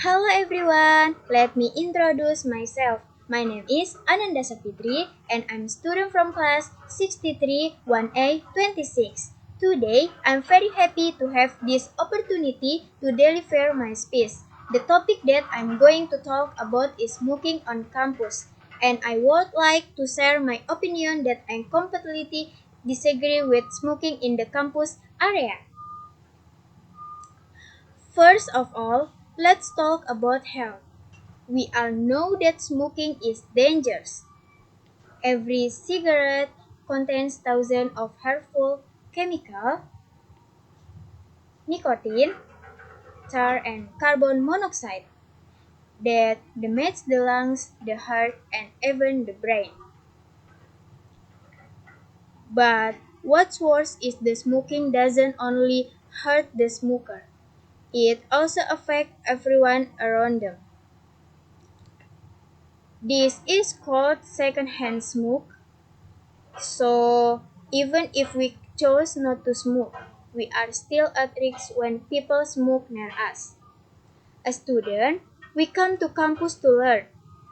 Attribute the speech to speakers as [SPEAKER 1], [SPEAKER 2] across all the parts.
[SPEAKER 1] Hello everyone, let me introduce myself. My name is Ananda Sapitri and I'm student from class 63 1A 26. Today, I'm very happy to have this opportunity to deliver my speech. The topic that I'm going to talk about is smoking on campus, and I would like to share my opinion that I completely disagree with smoking in the campus area. First of all, let's talk about health. We all know that smoking is dangerous. Every cigarette contains thousands of harmful chemicals, nicotine, tar, and carbon monoxide that damage the lungs, the heart, and even the brain. But what's worse is the smoking doesn't only hurt the smoker, it also affects everyone around them. This is called secondhand smoke. So, even if we chose not to smoke, we are still at risk when people smoke near us. As student, we come to campus to learn,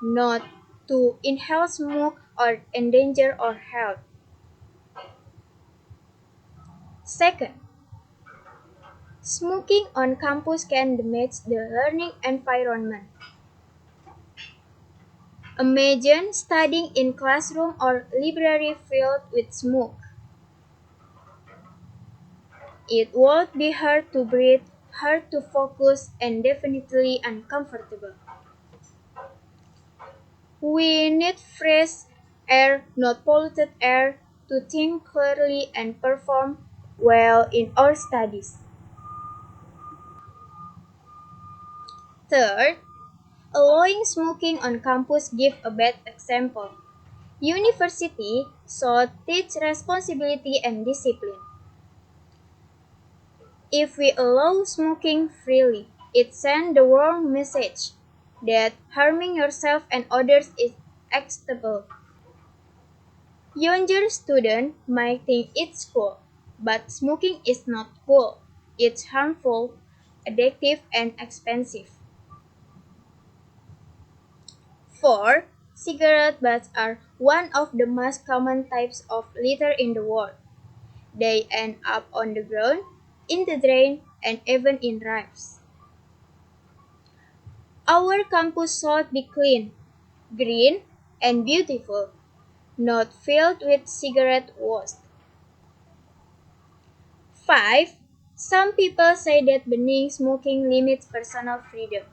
[SPEAKER 1] not to inhale smoke or endanger our health. Second, smoking on campus can damage the learning environment. Imagine studying in classroom or library filled with smoke. It would be hard to breathe, hard to focus, and definitely uncomfortable. We need fresh air, not polluted air, to think clearly and perform well in our studies. Third, allowing smoking on campus give a bad example. University should teach responsibility and discipline. If we allow smoking freely, it sends the wrong message that harming yourself and others is acceptable. Younger students might think it's cool, but smoking is not cool. It's harmful, addictive, and expensive. 4. Cigarette butts are one of the most common types of litter in the world. They end up on the ground, in the drain, and even in rivers. Our campus should be clean, green, and beautiful, not filled with cigarette waste. 5. Some people say that banning smoking limits personal freedom,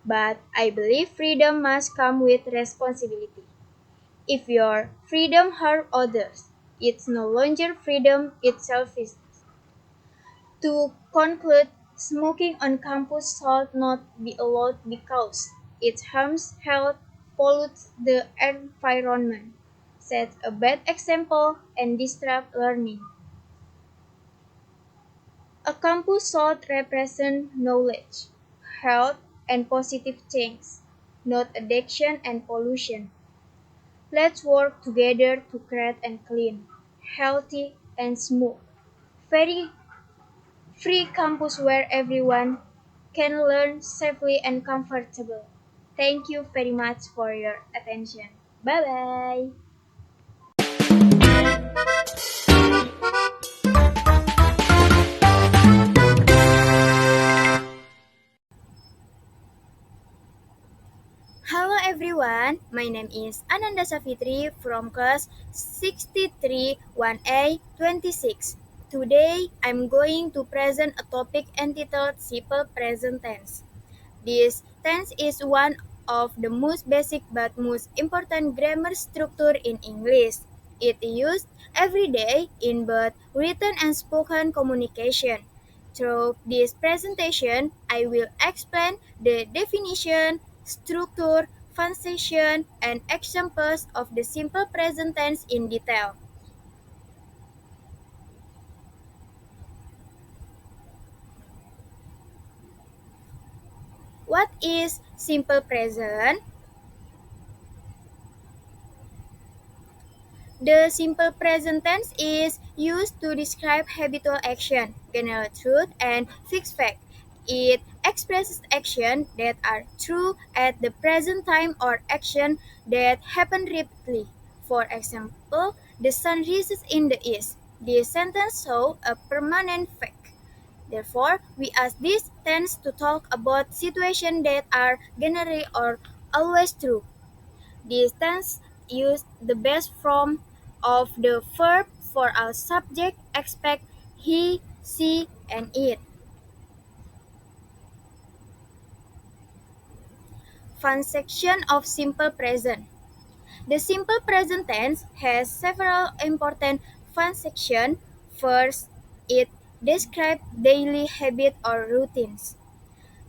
[SPEAKER 1] but I believe freedom must come with responsibility. If your freedom hurts others, it's no longer freedom, it's selfishness. To conclude, smoking on campus should not be allowed because it harms health, pollutes the environment, sets a bad example, and disrupts learning. A campus should represent knowledge, health, and positive change, not addiction and pollution. Let's work together to create and clean, healthy, and smooth, very free campus where everyone can learn safely and comfortable. Thank you very much for your attention. Bye bye. Hello everyone, my name is Ananda Savitri from class 63 1A 26. Today I'm going to present a topic entitled Simple Present Tense. This tense is one of the most basic but most important grammar structure in English. It is used every day in both written and spoken communication. Through this presentation, I will explain the definition, structure, function, and examples of the simple present tense in detail. What is simple present? The simple present tense is used to describe habitual action, general truth, and fixed fact. It expresses action that are true at the present time or action that happen repeatedly. For example, the sun rises in the east. This sentence shows a permanent fact. Therefore, we ask this tense to talk about situations that are generally or always true. This tense use the base form of the verb for our subject expect he, she, and it. Function of simple present. The simple present tense has several important functions. First, it describes daily habit or routines,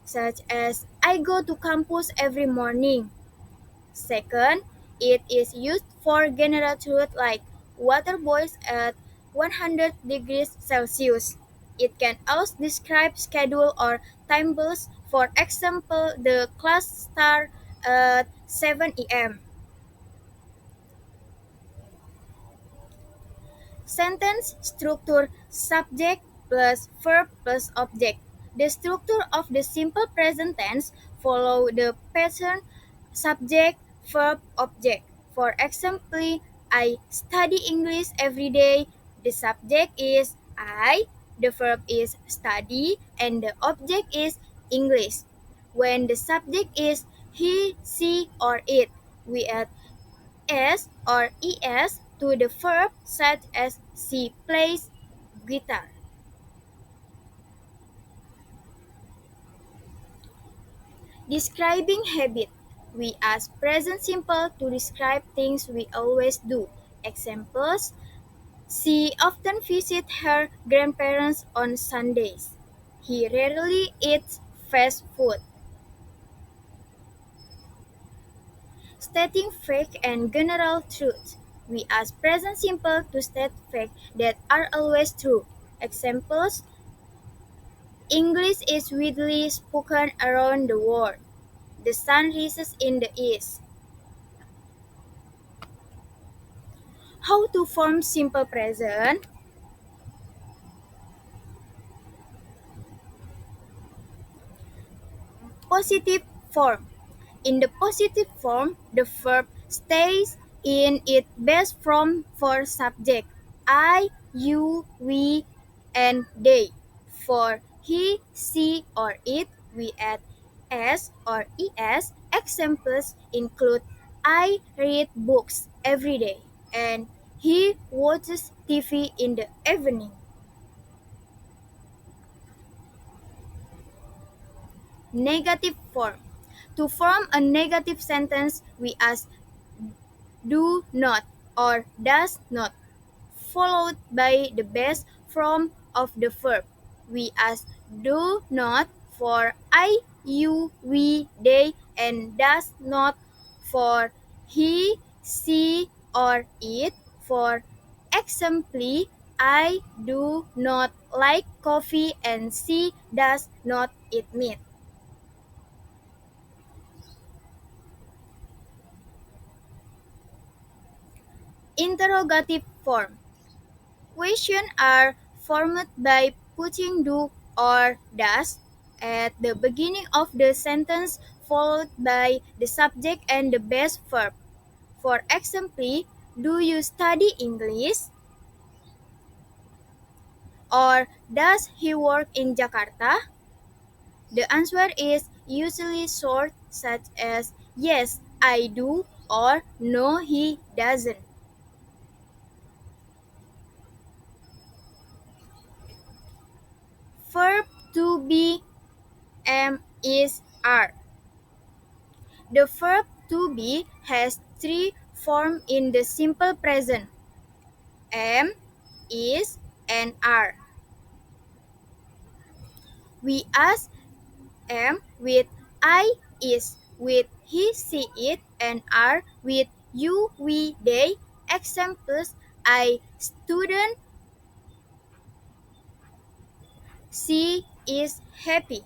[SPEAKER 1] such as I go to campus every morning. Second, it is used for general truth like water boils at 100 degrees Celsius. It can also describe schedule or tables. For example, the class start at 7 a.m. Sentence structure subject plus verb plus object. The structure of the simple present tense follow the pattern subject verb object. For example, I study English every day. The subject is I, the verb is study, and the object is English. When the subject is he, she, or it, we add s or es to the verb such as she plays guitar. Describing habit. We ask present simple to describe things we always do. Examples: she often visits her grandparents on Sundays. He rarely eats fast food. Stating fact and general truth. We ask present simple to state facts that are always true. Examples: English is widely spoken around the world. The sun rises in the east. How to form simple present? Positive form. In the positive form, the verb stays in its best form for subject I, you, we, and they. For he, she, or it, we add s or es. Examples include I read books every day and he watches TV in the evening. Negative form. To form a negative sentence, we ask do not or does not, followed by the base form of the verb. We ask do not for I, you, we, they, and does not for he, she, or it. For example, I do not like coffee and she does not eat meat. Interrogative form. Questions are formed by putting do or does at the beginning of the sentence followed by the subject and the base verb. For example, do you study English? Or does he work in Jakarta? The answer is usually short, such as yes, I do, or no, he doesn't. Verb to be am is are. The verb to be has three forms in the simple present: am, is, and are. We ask am with I, is with he, she, it, and are with you, we, they. Examples: I student, she is happy,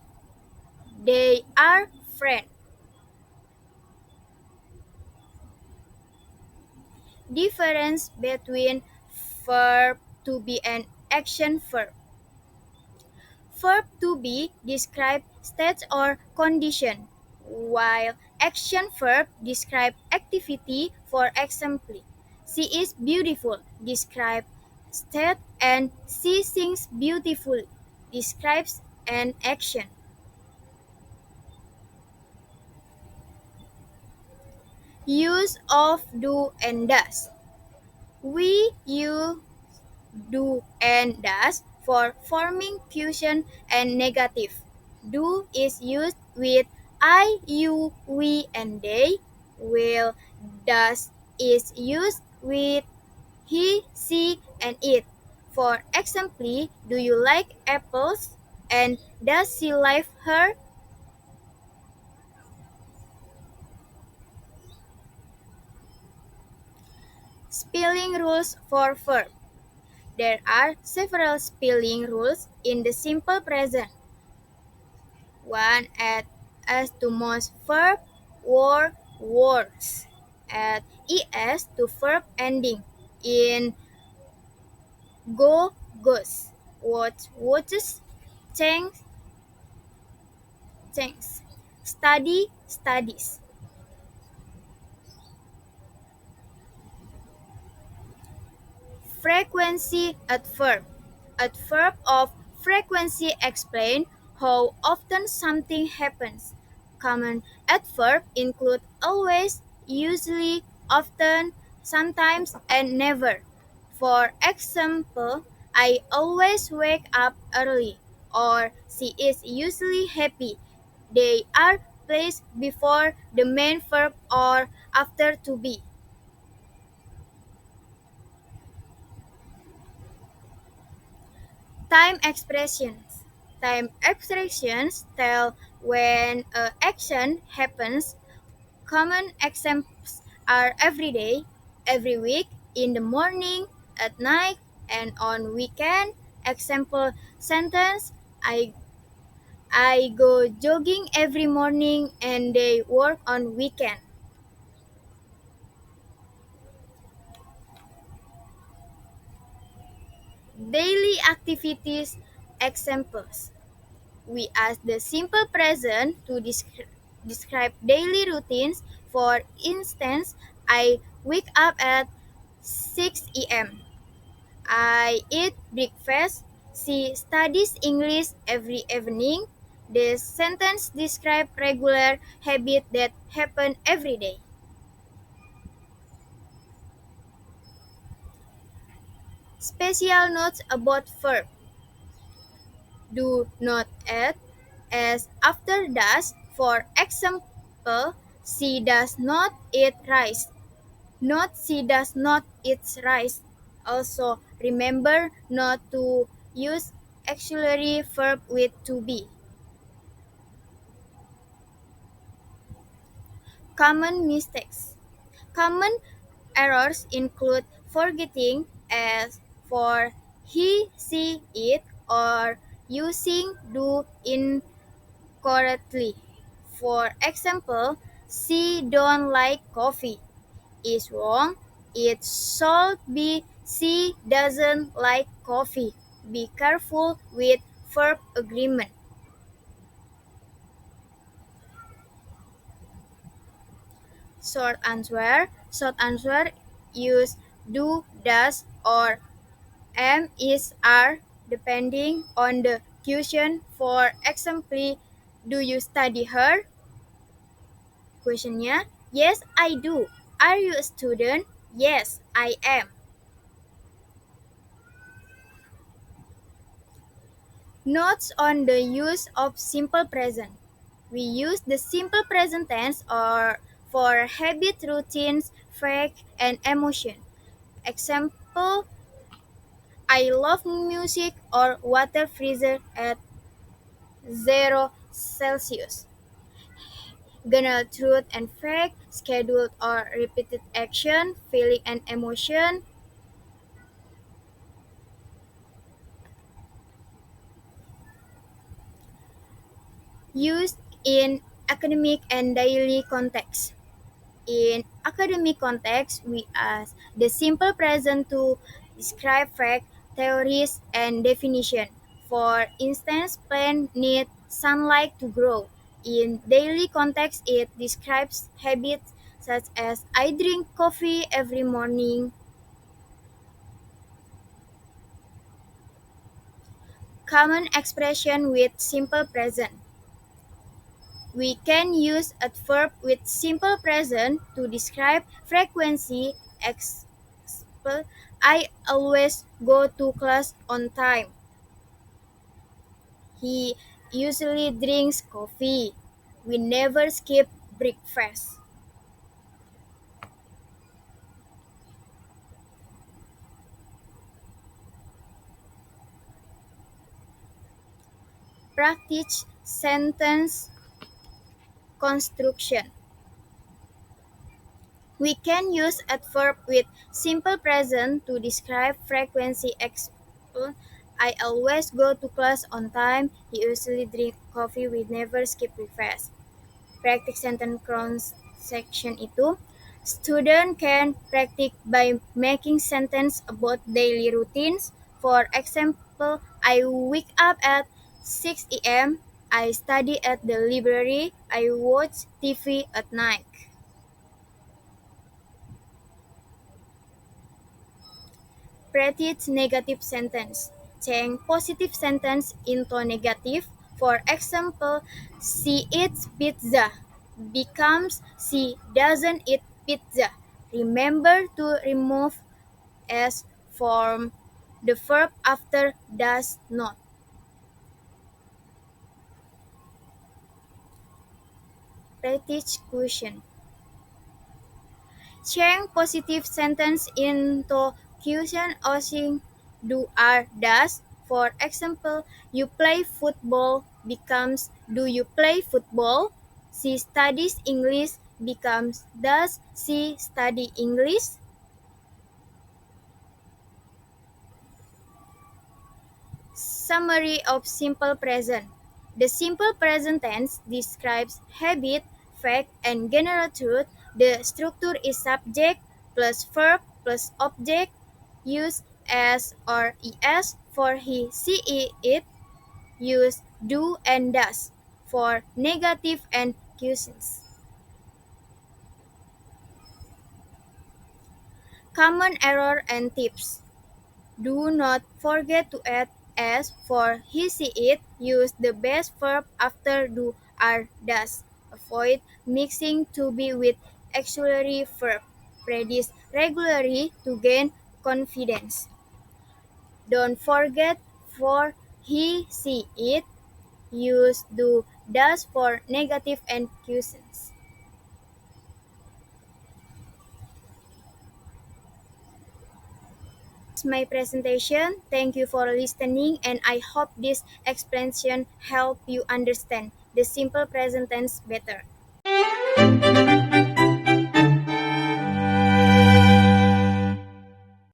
[SPEAKER 1] they are friend. Difference between verb to be and action verb. Verb to be describe state or condition, while action verb describe activity. For example, she is beautiful describe state and she sings beautiful describes an action. Use of do and does. We use do and does for forming question and negative. Do is used with I, you, we, and they, while does is used with he, she, and it. For example, do you like apples? And does she like her? Spelling rules for verb. There are several spelling rules in the simple present. One add s to most verb or words. Add es to verb ending in go, goes, watch, watches, thanks, thanks, study, studies. Frequency adverb. Adverb of frequency explain how often something happens. Common adverb include always, usually, often, sometimes, and never. For example, I always wake up early, or she is usually happy. They are placed before the main verb or after to be. Time expressions. Time expressions tell when an action happens. Common examples are every day, every week, in the morning, at night, and on weekend. Example sentence I go jogging every morning and they work on weekend. Daily activities examples. We ask the simple present to describe daily routines. For instance, I wake up at 6 a.m. I eat breakfast. She studies English every evening. The sentence describe regular habit that happen every day. Special notes about verb. Do not add as after does. For example, she does not eat rice. Not she does not eat rice. Also, remember not to use auxiliary verb with to be. Common mistakes. Common errors include forgetting as for he, she, it, or using do incorrectly. For example, she don't like coffee is wrong. It should be she doesn't like coffee. Be careful with verb agreement. Short answer. Short answer use do, does, or am, is, are depending on the question. For example, do you study her? Questionnya, yes, I do. Are you a student? Yes, I am. Notes on the use of simple present. We use the simple present tense or for habit, routines, fact, and emotion. Example, I love music or water freezer at 0 Celsius. General truth and fact, scheduled or repeated action, feeling and emotion. Used in academic and daily context. In academic context, we ask the simple present to describe fact, theories, and definition. For instance, plan, need, sunlight to grow. In daily context, it describes habits such as I drink coffee every morning. Common expression with simple present. We can use adverb with simple present to describe frequency. Example, I always go to class on time. He usually drinks coffee. We never skip breakfast. Practice sentence construction. We can use adverb with simple present to describe frequency. Example, I always go to class on time. He usually drink coffee. We never skip breakfast. Practice sentence construction itu student can practice by making sentence about daily routines. For example, I wake up at 6 a.m. I study at the library. I watch TV at night. Practice negative sentence. Change positive sentence into negative. For example, she eats pizza becomes she doesn't eat pizza. Remember to remove s from the verb after does not. Practice question. Change positive sentence into question using do are does. For example, you play football becomes do you play football? She studies English becomes does she study English? Summary of simple present. The simple present tense describes habit, fact, and general truth. The structure is subject plus verb plus object. Use as or es for he, she, it. Use do and does for negative and questions. Common error and tips. Do not forget to add s for he, she, it. Use the best verb after do, are, does. Avoid mixing to be with auxiliary verb. Practice regularly to gain confidence. Don't forget for he, she, it. Use do, does for negative and questions. That's my presentation. Thank you for listening, and I hope this explanation help you understand the simple present tense better.